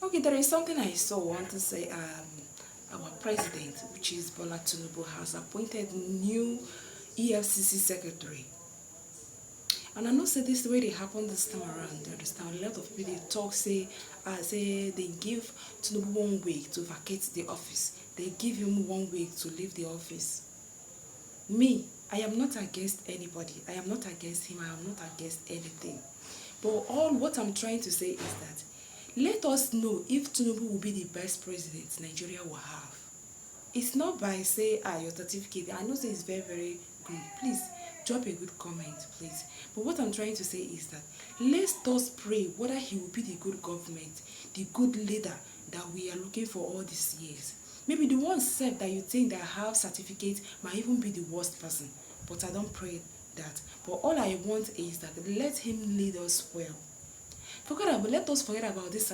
Okay, there is something I saw. Want to say, our president, which is Bola Tinubu, has appointed new EFCC secretary. And I know say this the way they happen this time around. You understand? A lot of people they talk say they give Tinubu 1 week to vacate the office. They give him 1 week to leave the office. Me, I am not against anybody. I am not against him. I am not against anything. But all what I'm trying to say is that let us know if Tinubu will be the best president Nigeria will have. It's not by say your certificate. I know say it's very very good. Please drop a good comment, please. But what I'm trying to say is that let us pray whether he will be the good government, the good leader that we are looking for all these years. Maybe the one self that you think that have certificate might even be the worst person. But I don't pray that. But all I want is that let him lead us well. Let us forget about this